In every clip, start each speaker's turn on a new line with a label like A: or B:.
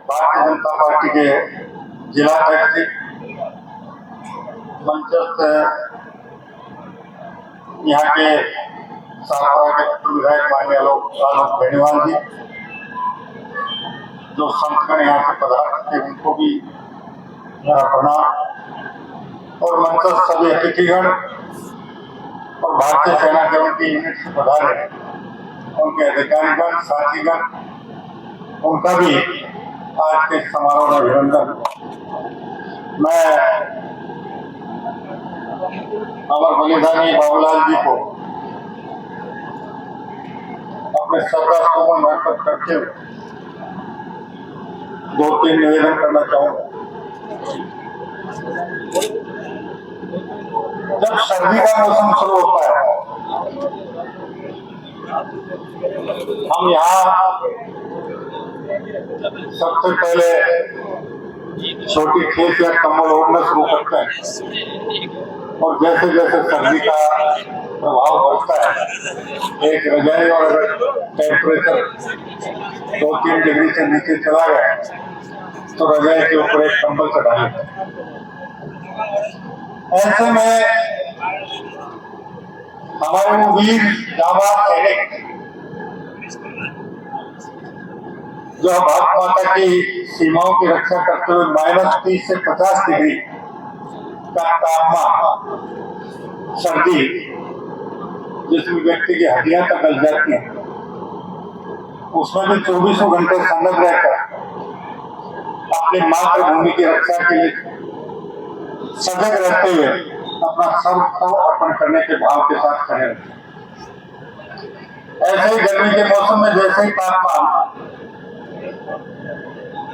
A: Bharatiya Janata party के जिला अध्यक्ष मंचस्थ यहाँ के सापरा के विधायक माननीय आलोक बेनीवाल जी, जो संतगण यहाँ से पधारे थे, उनको भी मेरा प्रणाम। और मंचस्थ सभी अतिथिगण और भारतीय सेना के उनकी यूनिट से पधारे उनके अधिकारीगण, साथीगण, उनका भी आज के समारोह में अभिनंदन। मैं अमर बलिदानी बाबूलाल जी को अपने श्रद्धा सुमन अर्पित करते हुए 2-3 निवेदन करना चाहूंगा। जब सर्दी का मौसम शुरू होता है, हम यहाँ सबसे पहले छोटी खेत या कम्बल ओढ़ना शुरू करते हैं, और जैसे जैसे सर्दी का प्रभाव बढ़ता है, एक रजाई और टेम्परेचर 2-3 डिग्री से नीचे चला गया तो रजाई के ऊपर एक कंबल चढ़ा लेते हैं। ऐसे में हमारे वो वीर जांबाज सैनिक जो भारत माता की सीमाओं की रक्षा करते हुए -30 से 50 डिग्री का तापमान, सर्दी जिसमें व्यक्ति की हड्डियां तक गल जाती हैं, उसमें भी 24 घंटे संलग्न रहकर अपनी मातृभूमि की रक्षा के लिए सजग रहते हुए अपना सर्व अर्पण करने के भाव के साथ खड़े रहते हैं। ऐसे ही गर्मी के मौसम में जैसे ही तापमान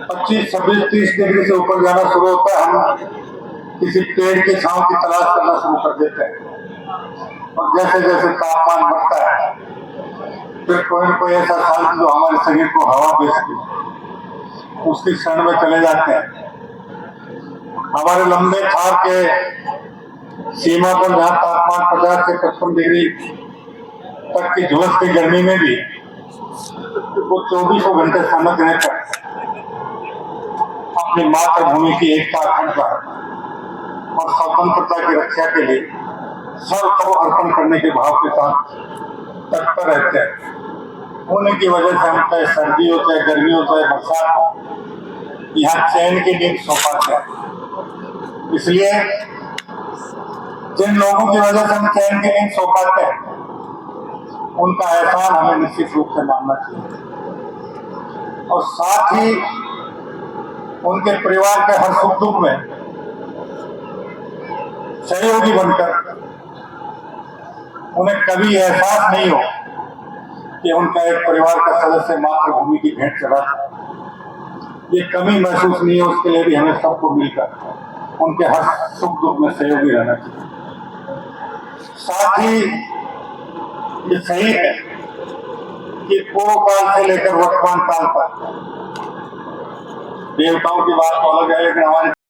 A: 25, 26, 30 डिग्री से ऊपर जाना शुरू होता है, हम किसी पेड़ की छांव की तलाश करना शुरू कर देते हैं। और जैसे जैसे तापमान बढ़ता है, फिर कोई न कोई ऐसा साधन जो हमारे शरीर को हवा दे सके, उसकी क्षण में चले जाते हैं। हमारे लंबे थार के सीमा पर जहाँ तापमान 50 से 55 डिग्री तक की झुलसती गर्मी में भी वो 24 घंटे समझ रहकर अपनी मातृभूमि की एकता, अखंडता और स्वतंत्रता की रक्षा के लिए सर्व अर्पण करने के भाव के साथ तत्पर रहते हैं। होने की वजह से हम चाहे सर्दी हो, चाहे गर्मी हो, चाहे बरसात हो, यहाँ चैन की नींद सो पाते हैं। इसलिए जिन लोगों की वजह से हम चैन की नींद सो पाते हैं, उनका एहसान हमें निश्चित रूप से मानना चाहिए, और साथ ही उनके परिवार के हर सुख दुख में सहयोगी बनकर उन्हें कभी एहसास नहीं हो कि उनका एक परिवार का सदस्य मातृभूमि की भेंट चढ़ा, ये कमी महसूस नहीं हो, उसके लिए भी हमें सबको मिलकर उनके हर सुख दुख में सहयोगी रहना चाहिए। साथ ही ये सही है कि पूर्व काल से लेकर वर्तमान काल तक देवताओं की बात तो अलग है, लेकिन हमारे